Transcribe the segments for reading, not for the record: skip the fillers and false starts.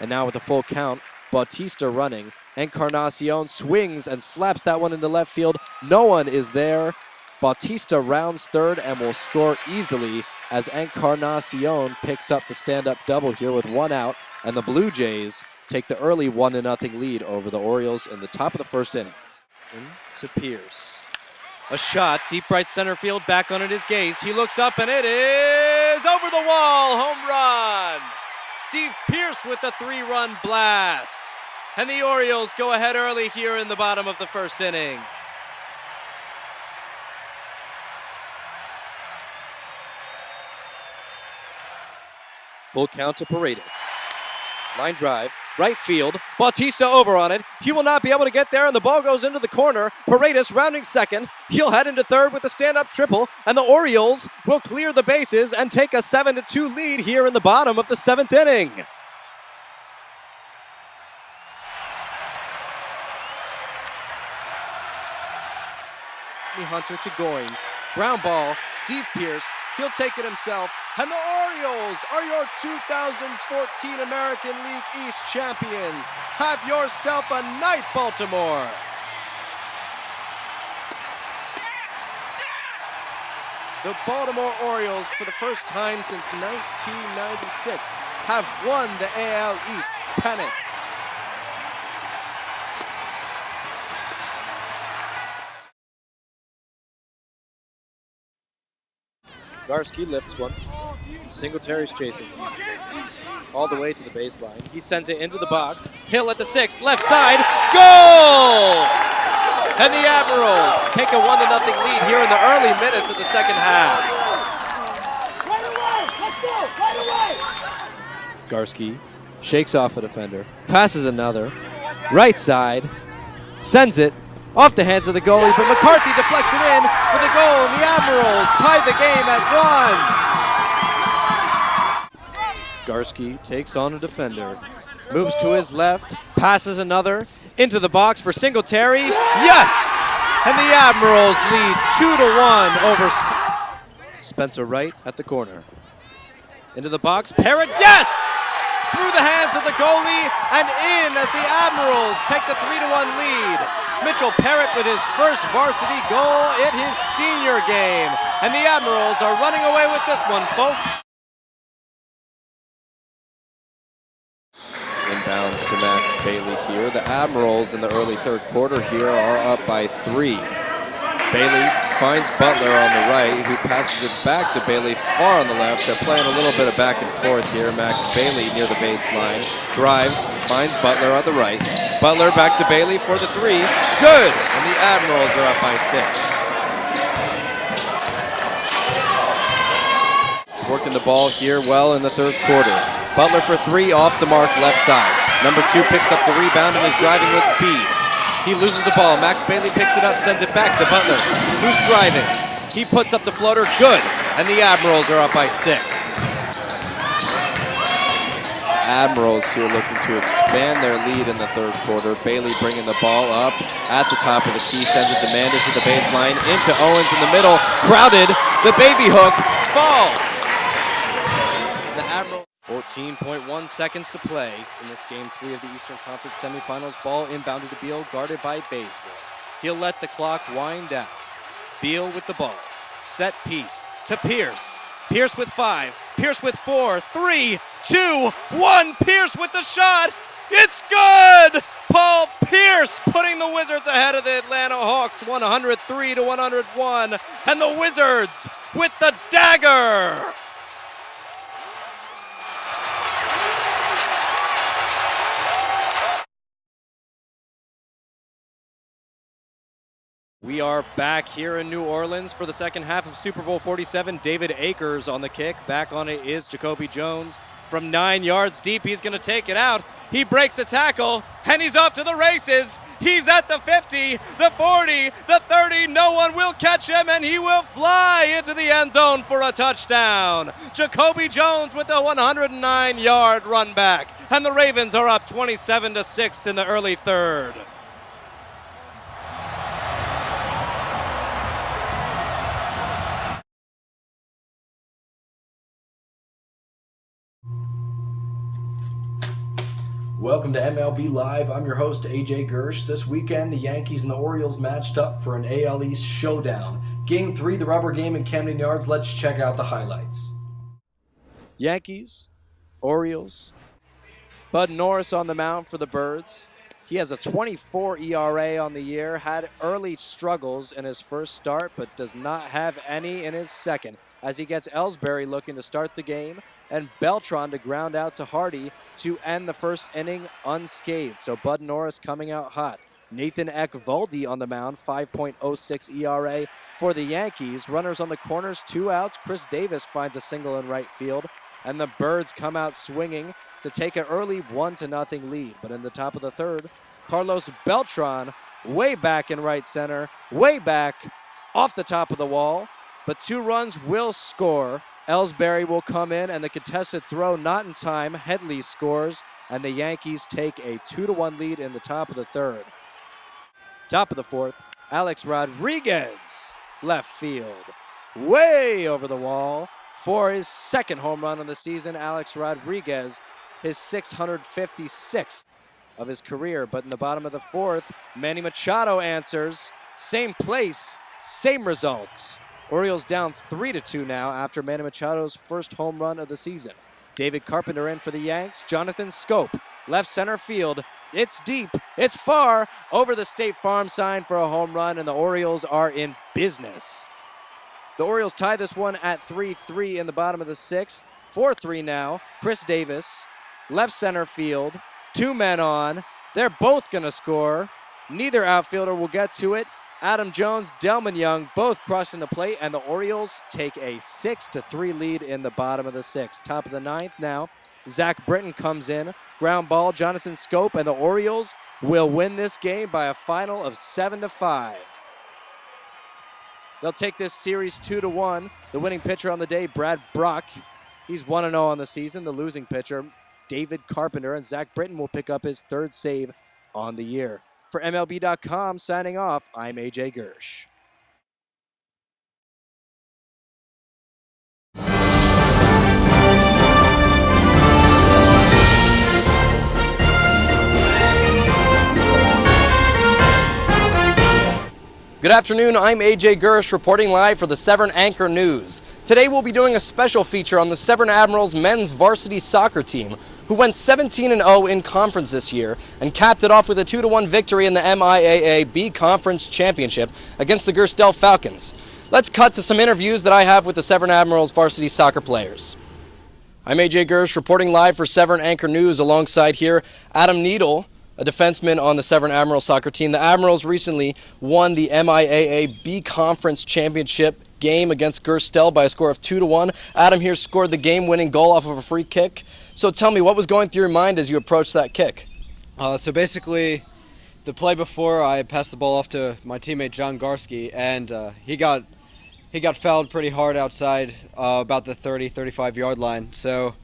And now with a full count, Bautista running. Encarnacion swings and slaps that one into left field. No one is there. Bautista rounds third and will score easily as Encarnacion picks up the stand-up double here with one out. And the Blue Jays take the early 1-0 lead over the Orioles in the top of the first inning. To Pierce. A shot, deep right center field, back on it is Gase. He looks up and it is over the wall, home run! Steve Pierce with the 3-run blast. And the Orioles go ahead early here in the bottom of the first inning. Full count to Paredes. Line drive, right field, Bautista over on it. He will not be able to get there, and the ball goes into the corner. Paredes rounding second. He'll head into third with a stand-up triple, and the Orioles will clear the bases and take a 7-2 lead here in the bottom of the 7th inning. Hunter to Goins. Ground ball, Steve Pierce. He'll take it himself. And the Orioles are your 2014 American League East champions. Have yourself a night, Baltimore. The Baltimore Orioles, for the first time since 1996, have won the AL East pennant. Garski lifts one. Singletary's chasing. All the way to the baseline. He sends it into the box. Hill at the 6th, left side. Goal! And the Admirals take a 1-0 lead here in the early minutes of the second half. Right away! Let's go! Right away! Garski shakes off a defender. Passes another. Right side. Sends it. Off the hands of the goalie, but McCarthy deflects it in for the goal, and the Admirals tie the game at 1. Garski takes on a defender, moves to his left, passes another, into the box for Singletary. Yes! And the Admirals lead 2-1 over Spencer Wright at the corner. Into the box, Parrott, yes! Through the hands of the goalie and in as the Admirals take the 3-1 lead. Mitchell Parrott with his first varsity goal in his senior game. And the Admirals are running away with this one, folks. Inbounds to Max Bailey here. The Admirals in the early third quarter here are up by 3. Bailey finds Butler on the right, who passes it back to Bailey far on the left. They're playing a little bit of back and forth here. Max Bailey near the baseline, drives, finds Butler on the right. Butler back to Bailey for the 3. Good! And the Admirals are up by 6. He's working the ball here well in the third quarter. Butler for 3 off the mark left side. Number 2 picks up the rebound and is driving with speed. He loses the ball. Max Bailey picks it up, sends it back to Butler, who's driving. He puts up the floater, good, and the Admirals are up by 6. Admirals here looking to expand their lead in the third quarter. Bailey bringing the ball up at the top of the key, sends it to Mandis at the baseline, into Owens in the middle, crowded, the baby hook falls. The Admirals. 14.1 seconds to play in this Game 3 of the Eastern Conference semifinals. Ball inbounded to Beal, guarded by Baysville. He'll let the clock wind down. Beal with the ball. Set piece to Pierce. Pierce with 5. Pierce with 4. 3, 2, 1. Pierce with the shot. It's good! Paul Pierce putting the Wizards ahead of the Atlanta Hawks 103-101. And the Wizards with the dagger. We are back here in New Orleans for the second half of Super Bowl 47. David Akers on the kick. Back on it is Jacoby Jones. From 9 yards deep, he's going to take it out. He breaks a tackle, and he's off to the races. He's at the 50, the 40, the 30. No one will catch him, and he will fly into the end zone for a touchdown. Jacoby Jones with a 109-yard run back. And the Ravens are up 27-6 in the early third. Welcome to MLB Live. I'm your host, AJ Gersh. This weekend, the Yankees and the Orioles matched up for an AL East showdown. Game 3, the rubber game in Camden Yards. Let's check out the highlights. Yankees, Orioles. Bud Norris on the mound for the Birds. He has a 24 ERA on the year, had early struggles in his first start, but does not have any in his second, as he gets Ellsbury looking to start the game and Beltran to ground out to Hardy to end the first inning unscathed. So Bud Norris coming out hot. Nathan Eovaldi on the mound, 5.06 ERA for the Yankees. Runners on the corners, 2 outs. Chris Davis finds a single in right field, and the Birds come out swinging to take an early 1-0 lead. But in the top of the third, Carlos Beltran way back in right center, way back off the top of the wall, but 2 runs will score. Ellsbury will come in, and the contested throw not in time. Headley scores, and the Yankees take a 2-1 lead in the top of the third. Top of the fourth, Alex Rodriguez, left field, way over the wall for his second home run of the season. Alex Rodriguez, his 656th of his career. But in the bottom of the fourth, Manny Machado answers. Same place, same results. Orioles down 3-2 now after Manny Machado's first home run of the season. David Carpenter in for the Yanks. Jonathan Scope, left center field. It's deep, it's far, over the State Farm sign for a home run, and the Orioles are in business. The Orioles tie this one at 3-3 in the bottom of the sixth. 4-3 now. Chris Davis, left center field, 2 men on. They're both going to score. Neither outfielder will get to it. Adam Jones, Delman Young, both crossing the plate, and the Orioles take a 6-3 lead in the bottom of the sixth. Top of the ninth now, Zach Britton comes in. Ground ball, Jonathan Scope, and the Orioles will win this game by a final of 7-5. They'll take this series 2-1. The winning pitcher on the day, Brad Brock, he's 1-0 on the season. The losing pitcher, David Carpenter, and Zach Britton will pick up his 3rd save on the year. For MLB.com, signing off, I'm AJ Gersh. Good afternoon, I'm AJ Gersh reporting live for the Severn Anchor News. Today we'll be doing a special feature on the Severn Admirals men's varsity soccer team, who went 17-0 in conference this year and capped it off with a 2-1 victory in the MIAA B Conference Championship against the Gerstel Falcons. Let's cut to some interviews that I have with the Severn Admirals varsity soccer players. I'm AJ Gersh reporting live for Severn Anchor News, alongside here Adam Needle, a defenseman on the Severn Admirals soccer team. The Admirals recently won the MIAA B Conference Championship game against Gerstel by a score of 2-1. Adam here scored the game-winning goal off of a free kick. So tell me, what was going through your mind as you approached that kick? So basically, the play before, I passed the ball off to my teammate John Garski, and he got fouled pretty hard outside about the 30-35 yard line. So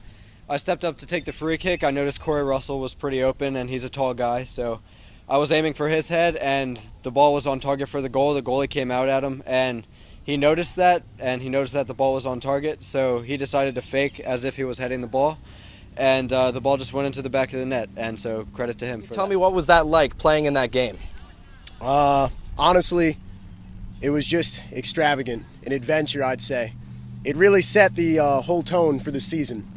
I stepped up to take the free kick. I noticed Corey Russell was pretty open, and he's a tall guy, so I was aiming for his head, and the ball was on target for the goal. The goalie came out at him, and he noticed that, the ball was on target, so he decided to fake as if he was heading the ball, and the ball just went into the back of the net, and so credit to him for that. Tell me, what was that like, playing in that game? Honestly, it was just extravagant, an adventure, I'd say. It really set the whole tone for the season.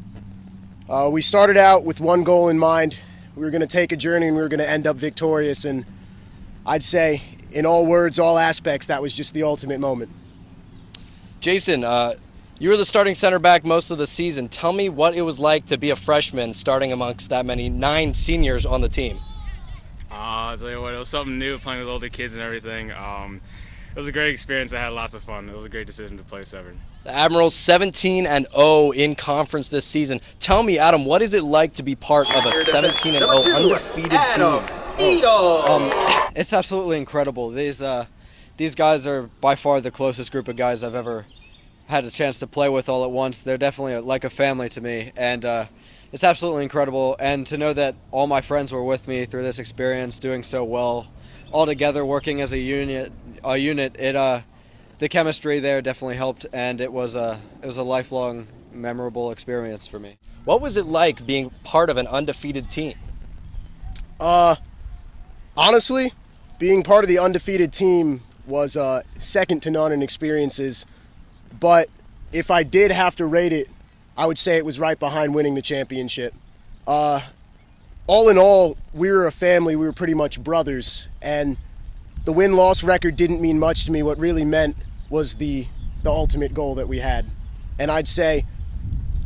We started out with one goal in mind. We were going to take a journey and we were going to end up victorious, and I'd say, in all words, all aspects, that was just the ultimate moment. Jason, you were the starting center back most of the season. Tell me what it was like to be a freshman starting amongst that many 9 seniors on the team. I'll tell you what, it was something new, playing with older kids and everything. It was a great experience. I had lots of fun. It was a great decision to play Severn. The Admirals 17-0 in conference this season. Tell me, Adam, what is it like to be part of a 17-0 undefeated team? It's absolutely incredible. These guys are by far the closest group of guys I've ever had a chance to play with all at once. They're definitely like a family to me, and it's absolutely incredible. And to know that all my friends were with me through this experience, doing so well, all together, working as a unit, the chemistry there definitely helped, and it was a lifelong memorable experience for me. What was it like being part of an undefeated team? Honestly, being part of the undefeated team was second to none in experiences. But if I did have to rate it, I would say it was right behind winning the championship. All in all, we were a family. We were pretty much brothers. And the win-loss record didn't mean much to me. What really meant was the ultimate goal that we had. And I'd say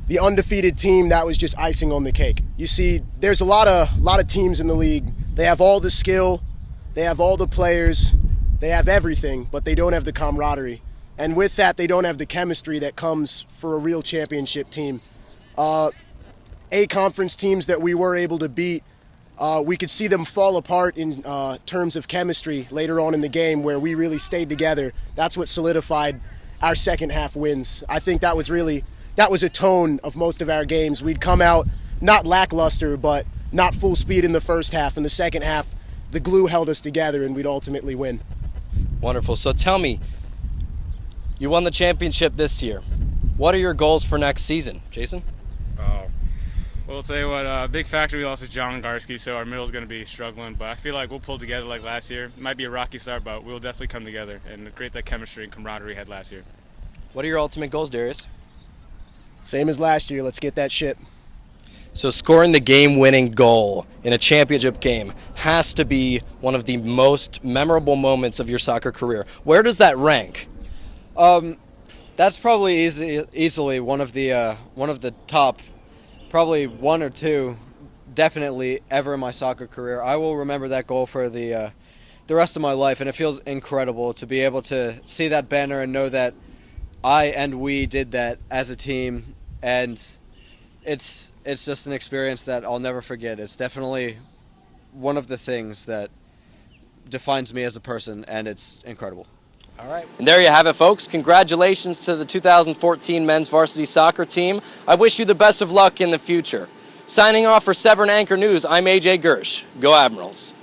the undefeated team, that was just icing on the cake. You see, there's a lot of teams in the league. They have all the skill, they have all the players, they have everything, but they don't have the camaraderie. And with that, they don't have the chemistry that comes for a real championship team. A-conference teams that we were able to beat, we could see them fall apart in terms of chemistry later on in the game where we really stayed together. That's what solidified our second half wins. I think that was a tone of most of our games. We'd come out not lackluster, but not full speed in the first half. In the second half, the glue held us together and we'd ultimately win. Wonderful. So tell me, you won the championship this year. What are your goals for next season, Jason? Well, I'll tell you what, a big factor we lost was John Garski, so our middle's going to be struggling, but I feel like we'll pull together like last year. It might be a rocky start, but we'll definitely come together and create that chemistry and camaraderie we had last year. What are your ultimate goals, Darius? Same as last year. Let's get that ship. So scoring the game-winning goal in a championship game has to be one of the most memorable moments of your soccer career. Where does that rank? That's probably easily one of the top, probably one or two, definitely ever in my soccer career. I will remember that goal for the rest of my life, and it feels incredible to be able to see that banner and know that I and we did that as a team, and it's just an experience that I'll never forget. It's definitely one of the things that defines me as a person, and it's incredible. All right. And there you have it, folks. Congratulations to the 2014 men's varsity soccer team. I wish you the best of luck in the future. Signing off for Severn Anchor News, I'm AJ Gersh. Go Admirals.